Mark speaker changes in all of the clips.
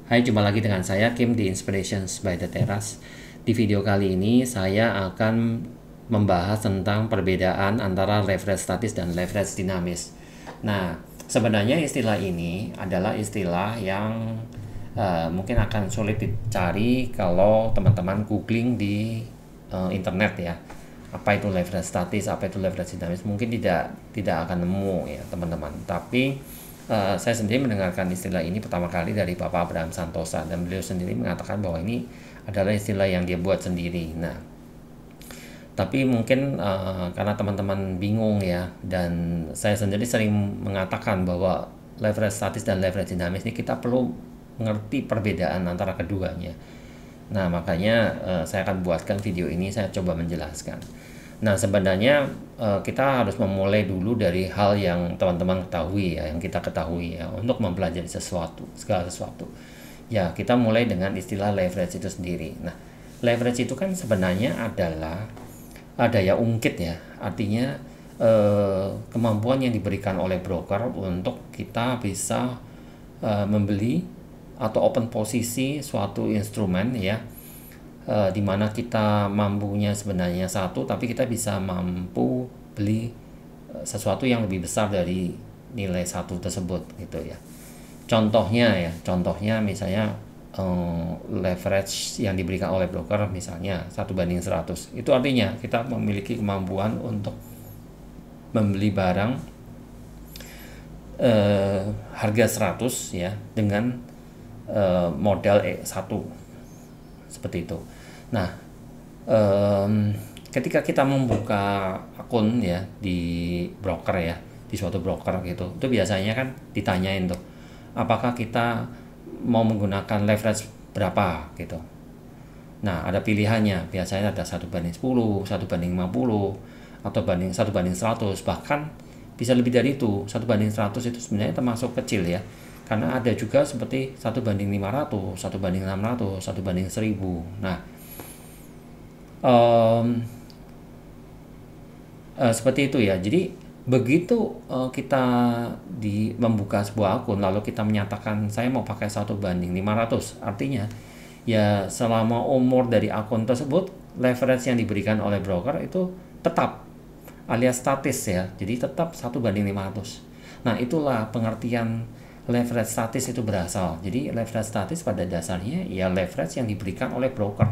Speaker 1: Hai, jumpa lagi dengan saya Kim di Inspirations by the Terrace. Di video kali ini saya akan membahas tentang perbedaan antara leverage statis dan leverage dinamis. Nah, sebenarnya istilah ini adalah istilah yang mungkin akan sulit dicari kalau teman-teman googling di internet ya. Apa itu leverage statis, apa itu leverage dinamis, mungkin tidak akan nemu ya teman-teman. Tapi saya sendiri mendengarkan istilah ini pertama kali dari Bapak Abraham Santosa, dan beliau sendiri mengatakan bahwa ini adalah istilah yang dia buat sendiri. Nah, tapi mungkin karena teman-teman bingung ya, dan saya sendiri sering mengatakan bahwa leverage statis dan leverage dinamis ini kita perlu mengerti perbedaan antara keduanya. Nah, makanya saya akan buatkan video ini, saya coba menjelaskan. Nah, sebenarnya kita harus memulai dulu dari hal yang teman-teman ketahui ya, yang kita ketahui ya, untuk mempelajari segala sesuatu. Ya, kita mulai dengan istilah leverage itu sendiri. Nah, leverage itu kan sebenarnya adalah daya ungkit ya, artinya kemampuan yang diberikan oleh broker untuk kita bisa membeli atau open posisi suatu instrumen ya, di mana kita mampunya sebenarnya satu, tapi kita bisa mampu beli sesuatu yang lebih besar dari nilai satu tersebut gitu ya. Contohnya misalnya leverage yang diberikan oleh broker misalnya 1:100. Itu artinya kita memiliki kemampuan untuk membeli barang harga 100 ya, dengan modal 1 seperti itu. Nah, ketika kita membuka akun ya di broker ya, di suatu broker gitu, itu biasanya kan ditanyain tuh, apakah kita mau menggunakan leverage berapa gitu. Nah, ada pilihannya, biasanya ada 1:10, 1:50, atau 1:100, bahkan bisa lebih dari itu. 1:100 itu sebenarnya termasuk kecil ya, karena ada juga seperti 1:500, 1:600, 1:1000. Nah, seperti itu ya. Jadi begitu kita membuka sebuah akun lalu kita menyatakan saya mau pakai 1:500, artinya ya selama umur dari akun tersebut leverage yang diberikan oleh broker itu tetap alias statis ya, jadi tetap 1:500. Nah, itulah pengertian leverage statis itu berasal. Jadi leverage statis pada dasarnya ya leverage yang diberikan oleh broker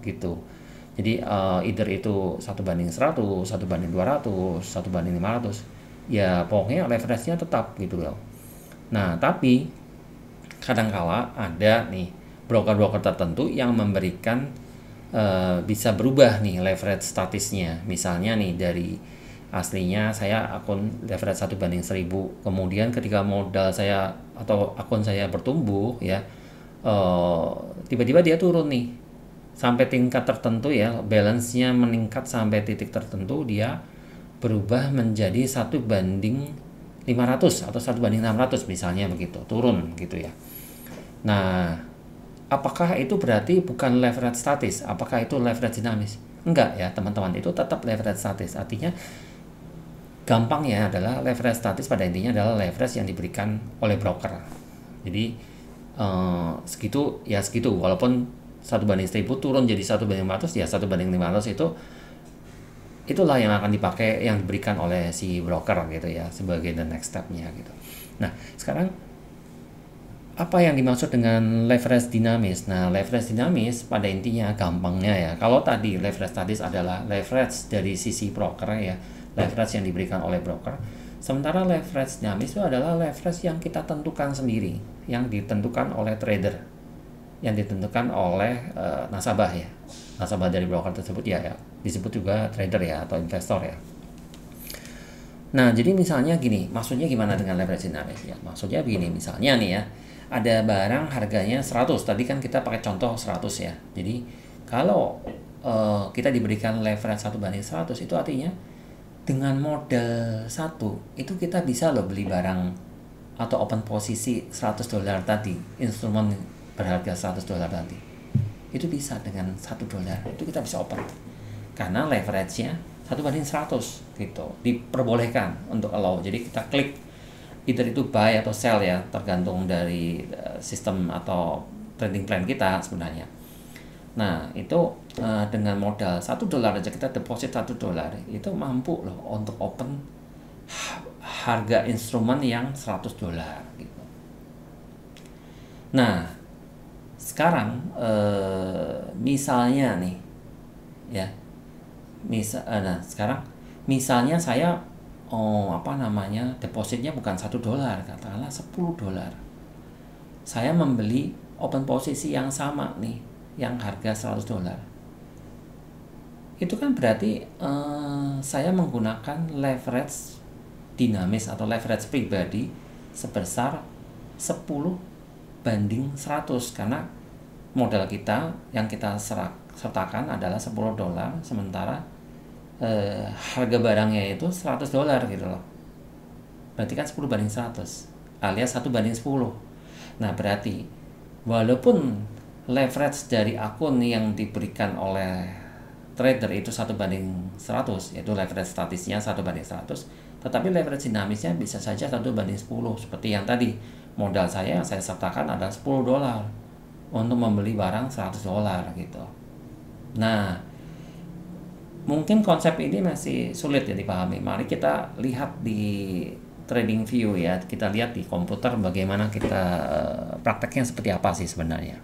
Speaker 1: gitu. Jadi either itu 1:100, 1:200, 1:500, ya pokoknya leverage-nya tetap gitu loh. Nah, tapi kadangkala ada nih broker-broker tertentu yang memberikan bisa berubah nih leverage statisnya. Misalnya nih, dari aslinya saya akun leverage 1:1000, kemudian ketika modal saya atau akun saya bertumbuh ya, tiba-tiba dia turun nih sampai tingkat tertentu ya, balance-nya meningkat sampai titik tertentu, dia berubah menjadi 1:500 atau 1:600 misalnya, begitu turun gitu ya. Nah, apakah itu berarti bukan leverage statis? Apakah itu leverage dinamis? Enggak ya teman-teman, itu tetap leverage statis. Artinya gampangnya adalah leverage statis pada intinya adalah leverage yang diberikan oleh broker. Jadi segitu ya segitu, walaupun 1:1000 turun jadi 1:500, ya 1:500 itulah yang akan dipakai, yang diberikan oleh si broker gitu ya, sebagai the next step-nya gitu. Nah, sekarang apa yang dimaksud dengan leverage dinamis? Nah, leverage dinamis pada intinya gampangnya ya, kalau tadi leverage statis adalah leverage dari sisi broker ya, leverage yang diberikan oleh broker. Sementara leverage dinamis itu adalah leverage yang kita tentukan sendiri, yang ditentukan oleh trader, yang ditentukan oleh nasabah ya, nasabah dari broker tersebut ya, disebut juga trader ya atau investor ya. Nah, jadi misalnya gini, maksudnya gimana dengan leverage dinamis ya? Maksudnya begini, misalnya nih ya, ada barang harganya 100, tadi kan kita pakai contoh 100 ya. Jadi kalau kita diberikan leverage 1:100, itu artinya dengan modal 1 itu kita bisa loh beli barang atau open posisi $100 tadi, instrumen berharga $100 tadi. Itu bisa dengan $1 itu kita bisa open, karena leverage-nya 1:100 gitu, diperbolehkan untuk allow. Jadi kita klik either itu buy atau sell ya, tergantung dari sistem atau trading plan kita sebenarnya. Nah, itu dengan modal $1 aja kita deposit $1 itu mampu loh untuk open harga instrumen yang $100 gitu. Nah, sekarang misalnya nih ya. Nah, sekarang misalnya saya depositnya bukan $1, katakanlah $10. Saya membeli open posisi yang sama nih, yang harga $100. Itu kan berarti saya menggunakan leverage dinamis atau leverage pribadi sebesar 10/100 karena modal kita yang kita sertakan adalah $10, sementara harga barangnya itu $100 gitu loh. Berarti kan 10/100 alias 1/10. Nah, berarti walaupun leverage dari akun yang diberikan oleh trader itu 1/100, yaitu leverage statisnya 1/100, tetapi leverage dinamisnya bisa saja 1/10. Seperti yang tadi, modal saya yang saya sertakan adalah $10 untuk membeli barang $100 gitu. Nah, mungkin konsep ini masih sulit ya dipahami. Mari kita lihat di trading view ya. Kita lihat di komputer bagaimana kita prakteknya seperti apa sih sebenarnya.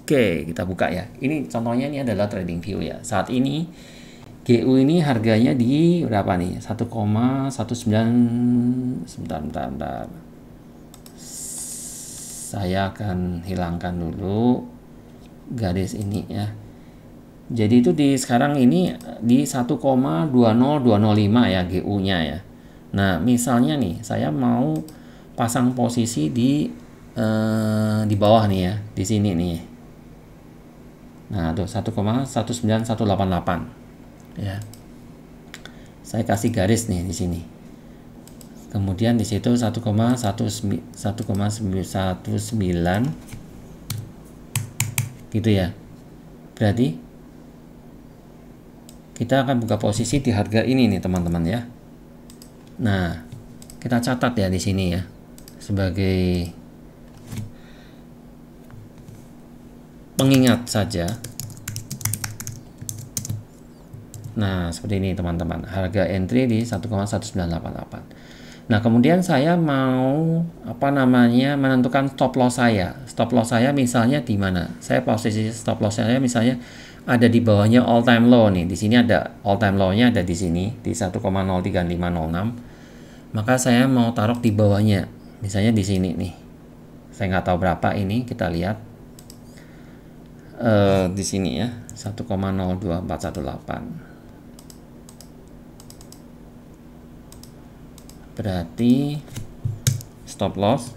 Speaker 1: Oke, kita buka ya. Ini contohnya ini adalah trading view ya. Saat ini GU ini harganya di berapa nih? 1,19. Sebentar. Saya akan hilangkan dulu garis ini ya. Jadi itu sekarang ini di 1,20205 ya GU-nya ya. Nah, misalnya nih saya mau pasang posisi di bawah nih ya, di sini nih. Nah, tuh 1,19188 ya. Saya kasih garis nih di sini. Kemudian di situ 1,19 gitu ya. Berarti kita akan buka posisi di harga ini nih teman-teman ya. Nah, kita catat ya di sini ya sebagai pengingat saja. Nah, seperti ini teman-teman. Harga entry di 1,1988. Nah, kemudian saya mau menentukan stop loss saya. Stop loss saya misalnya di mana? Saya posisi stop loss saya misalnya ada di bawahnya all time low nih. Di sini ada all time low-nya ada di sini di 1,03506. Maka saya mau taruh di bawahnya. Misalnya di sini nih. Saya nggak tahu berapa ini, kita lihat. Di sini ya, 1,02418. Berarti stop loss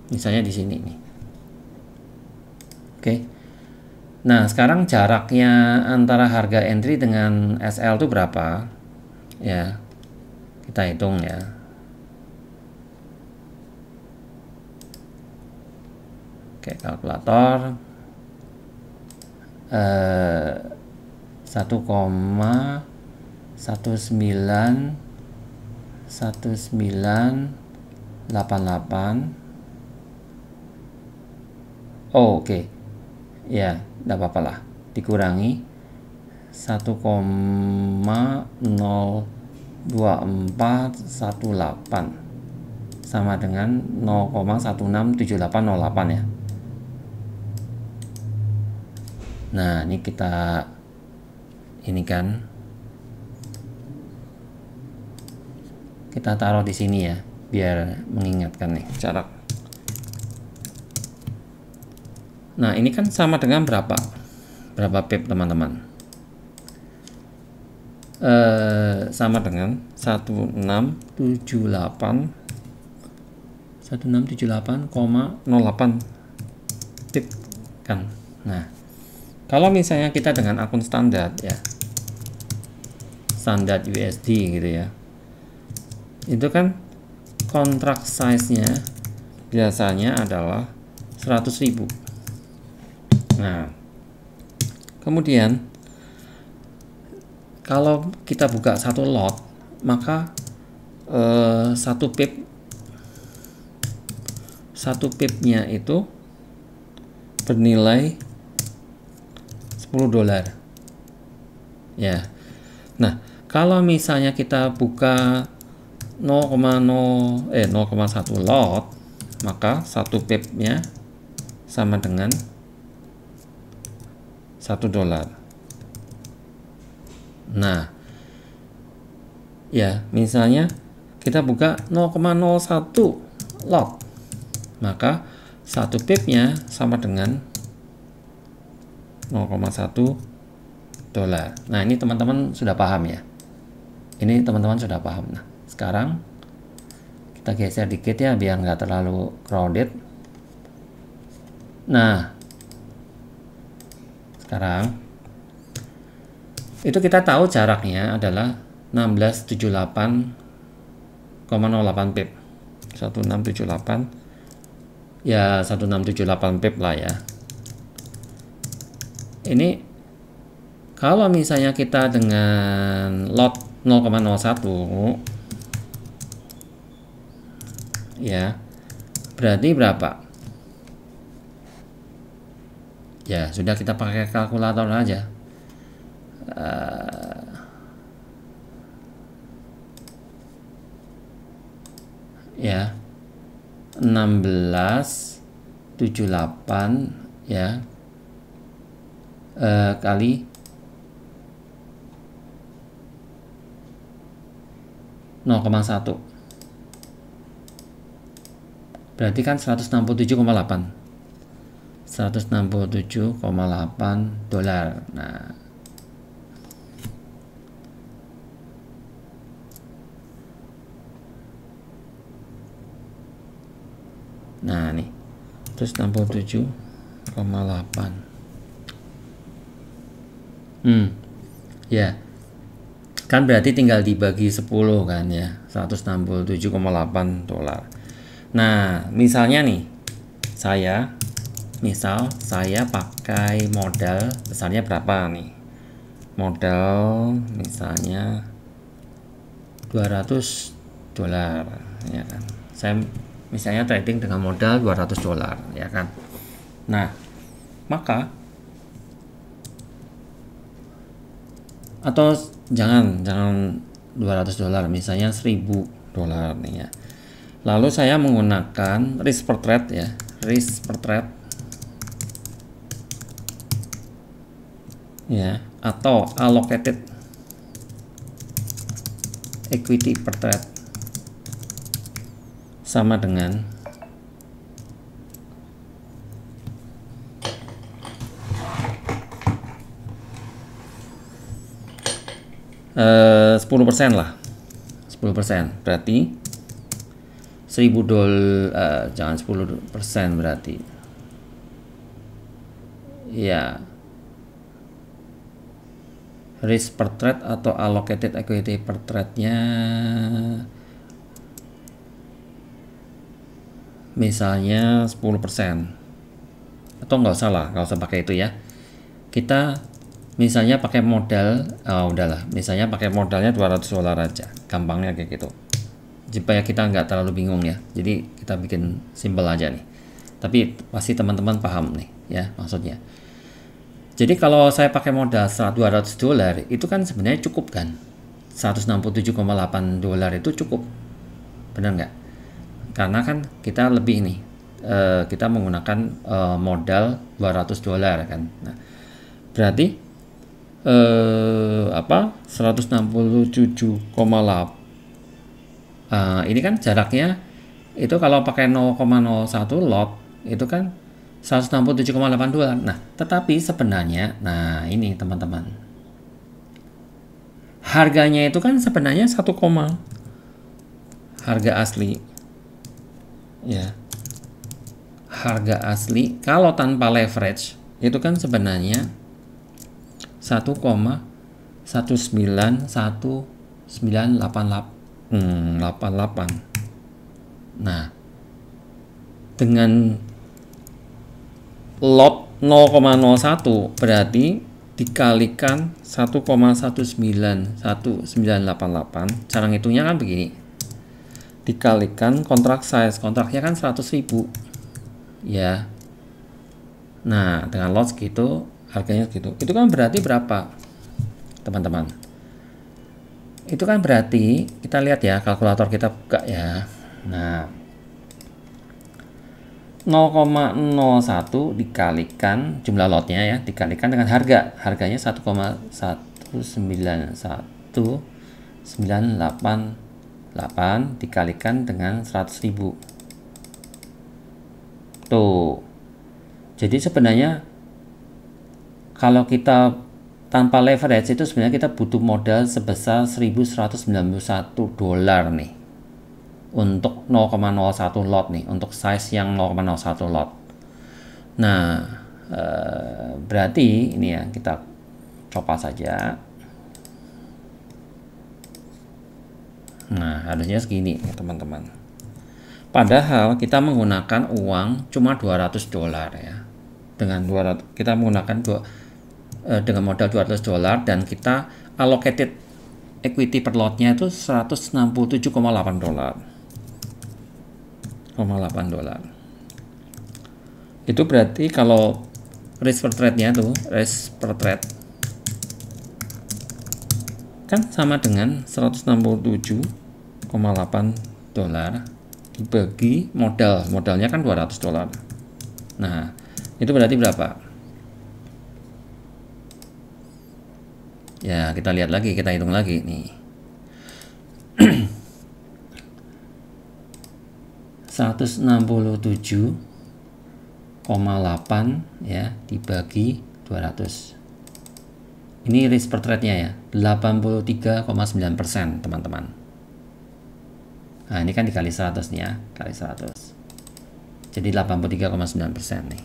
Speaker 1: misalnya di sini nih. Oke. Nah, sekarang jaraknya antara harga entry dengan SL itu berapa? Ya. Kita hitung ya. Oke, kalkulator 1,1988. Oh, oke. Ya, enggak apa-apa lah. Dikurangi 1,02418 sama dengan 0,167808 ya. Nah, ini kita taruh di sini ya, biar mengingatkan nih jarak. Nah, ini kan sama dengan berapa pip teman-teman? Sama dengan 1678,08 pip kan. Nah, kalau misalnya kita dengan akun standar ya, standar USD gitu ya, itu kan kontrak size-nya biasanya adalah 100.000. Nah, kemudian kalau kita buka satu lot, maka 1 pip 1 pipnya itu bernilai $10 ya. Nah, kalau misalnya kita buka 0,1 lot, maka 1 pipnya sama dengan $1. Nah, ya, misalnya kita buka 0,01 lot, maka 1 pipnya sama dengan $0,1. Nah, ini teman-teman sudah paham ya. Ini teman-teman sudah paham. Nah, sekarang kita geser dikit ya biar nggak terlalu crowded. Nah, sekarang itu kita tahu jaraknya adalah 1678,08 pip. 1678 ya, 1678 pip lah ya. Ini kalau misalnya kita dengan lot 0,01 ya, berarti berapa? Ya, sudah, kita pakai kalkulator aja. Ya, 1678 ya kali 0,1 berarti kan $167,8 $167,8. Nah, nih 167,8. Ya, kan berarti tinggal dibagi 10 kan ya, $167,8. Nah, misalnya nih, saya pakai modal besarnya berapa nih? Modal misalnya $200 ya kan. Saya misalnya trading dengan modal $200 ya kan. Nah, maka atau jangan $200, misalnya $1000 nih ya. Lalu saya menggunakan risk per trade ya, risk per trade ya, atau allocated equity per trade sama dengan 10% lah, 10%, berarti $1000, jangan 10% berarti ya, risk per trade atau allocated equity per trade-nya misalnya 10%, atau nggak usah pakai itu ya. Kita misalnya pakai modal, udahlah, misalnya pakai modalnya $200 aja, gampangnya kayak gitu, supaya kita nggak terlalu bingung ya. Jadi kita bikin simple aja nih, tapi pasti teman-teman paham nih ya maksudnya. Jadi kalau saya pakai modal $200 itu kan sebenarnya cukup kan, $167,8 itu cukup, benar nggak? Karena kan kita lebih nih, kita menggunakan modal $200 kan. Nah, berarti 167,8, ini kan jaraknya itu kalau pakai 0,01 lot itu kan $167,8. Nah, tetapi sebenarnya, nah ini teman-teman, harganya itu kan sebenarnya 1, harga asli ya, harga asli kalau tanpa leverage itu kan sebenarnya 1,191988. Nah, dengan lot 0,01 berarti dikalikan 1,191988. Cara ngitungnya kan begini. Dikalikan kontrak size, kontraknya kan 100.000. ya. Nah, dengan lot segitu, harganya segitu. Itu kan berarti berapa, teman-teman? Itu kan berarti, kita lihat ya, kalkulator kita buka ya. Nah, 0,01 dikalikan jumlah lotnya ya, dikalikan dengan harganya 1,198988 dikalikan dengan 100.000. Tuh. Jadi sebenarnya kalau kita tanpa leverage itu sebenarnya kita butuh modal sebesar 1.191 dolar nih untuk 0,01 lot nih, untuk size yang 0,01 lot. Nah, berarti ini ya, kita coba saja. Nah, harusnya segini ya teman-teman. Padahal kita menggunakan uang cuma 200 dolar ya. Dengan 200 kita menggunakan dengan modal 200 dolar dan kita allocated equity per lotnya itu 167,8 dolar. $8. Itu berarti kalau risk per trade-nya tuh, risk per trade kan sama dengan 167,8 dolar dibagi modalnya kan 200 dolar. Nah, itu berarti berapa? Ya, kita lihat lagi, kita hitung lagi nih. 167,8 ya dibagi 200. Ini risk per trade-nya ya, 83,9% teman-teman. Nah, ini kan dikali 100 nih ya, kali 100. Jadi 83,9% nih.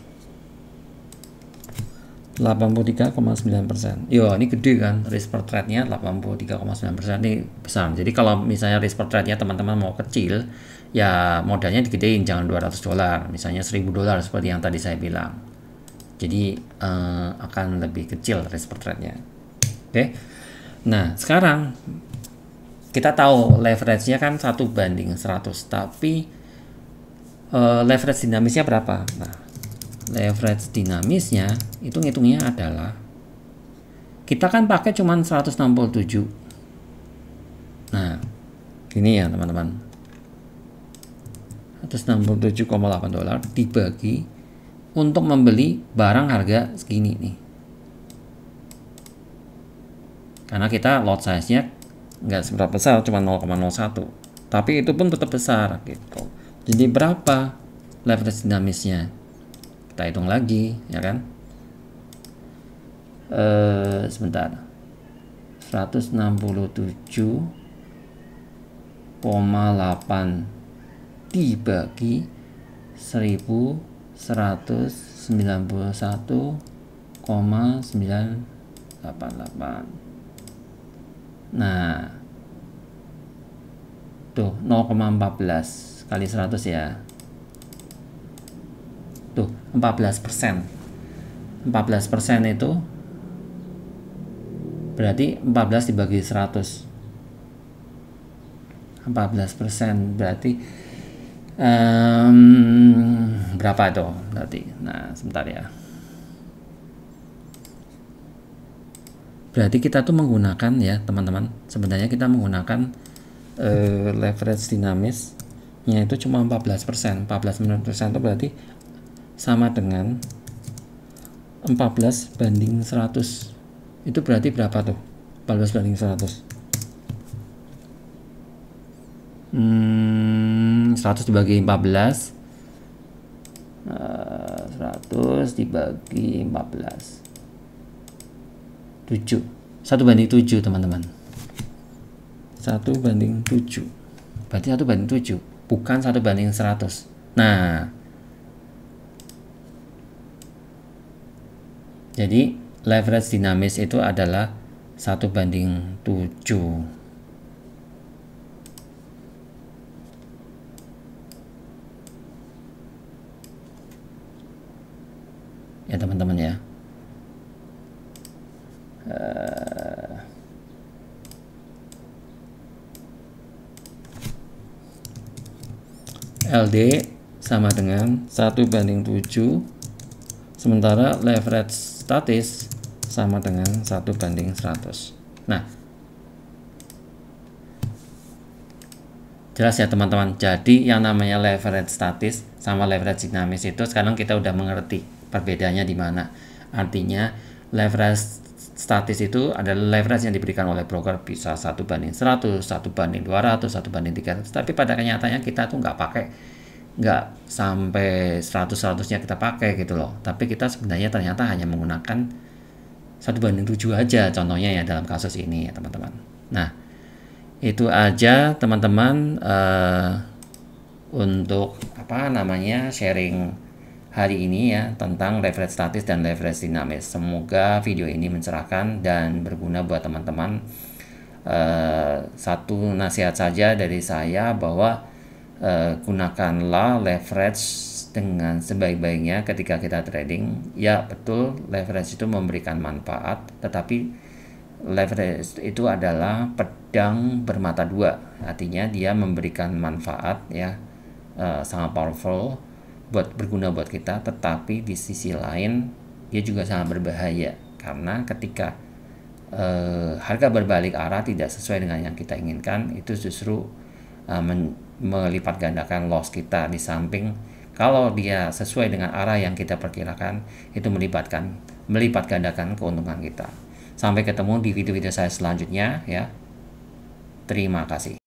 Speaker 1: 83,9%. Yo, ini gede kan, risk per trade-nya 83,9%, ini besar. Jadi kalau misalnya risk per trade-nya teman-teman mau kecil, ya modalnya digedein, jangan 200 dolar, misalnya 1.000 dolar seperti yang tadi saya bilang. Jadi akan lebih kecil risk per trade-nya. Oke. Nah, sekarang kita tahu leverage-nya kan 1:100, tapi leverage dinamisnya berapa? Nah, leverage dinamisnya itu ngitungnya adalah kita kan pakai cuman 167. Nah, gini ya teman-teman, 167,8 dolar dibagi untuk membeli barang harga segini nih, karena kita lot size-nya nggak seberapa besar, cuma 0,01, tapi itu pun tetap besar gitu. Jadi berapa leverage dinamisnya? Kita hitung lagi ya kan. Sebentar, 167,8 dibagi 1191,988. Nah, tuh 0,14 kali 100 ya. Tuh 14%. 14% itu berarti 14 dibagi 100. 14% berarti berapa itu berarti? Nah, sebentar ya. Berarti kita tuh menggunakan ya teman-teman, sebenarnya kita menggunakan leverage dinamisnya itu cuma 14%. 14% itu berarti sama dengan 14 banding 100. Itu berarti berapa tuh? 14 banding 100. 100 dibagi 14. 100 dibagi 14. 7. 1/7 teman-teman. 1/7. Berarti 1/7, bukan 1/100. Nah, jadi leverage dinamis itu adalah 1/7. Ya teman-teman ya. LD sama dengan 1:7, sementara leverage statis sama dengan 1:100. Nah, jelas ya teman-teman. Jadi yang namanya leverage statis sama leverage dinamis itu sekarang kita udah mengerti perbedaannya di mana. Artinya leverage statis itu adalah leverage yang diberikan oleh broker, bisa 1:100, 1:200, 1:300. Tapi pada kenyataannya kita tuh nggak sampai 100-100-nya kita pakai gitu loh. Tapi kita sebenarnya ternyata hanya menggunakan 1:7 aja contohnya ya dalam kasus ini ya teman-teman. Nah, itu aja teman-teman untuk sharing hari ini ya tentang leverage statis dan leverage dinamis. Semoga video ini mencerahkan dan berguna buat teman-teman. Satu nasihat saja dari saya bahwa gunakanlah leverage dengan sebaik-baiknya ketika kita trading. Ya betul, leverage itu memberikan manfaat, tetapi leverage itu adalah pedang bermata dua. Artinya dia memberikan manfaat ya, sangat powerful, berguna buat kita, tetapi di sisi lain dia juga sangat berbahaya karena ketika harga berbalik arah tidak sesuai dengan yang kita inginkan, itu justru melipat gandakan loss kita. Di samping kalau dia sesuai dengan arah yang kita perkirakan, itu melipat gandakan keuntungan kita. Sampai ketemu di video-video saya selanjutnya ya. Terima kasih.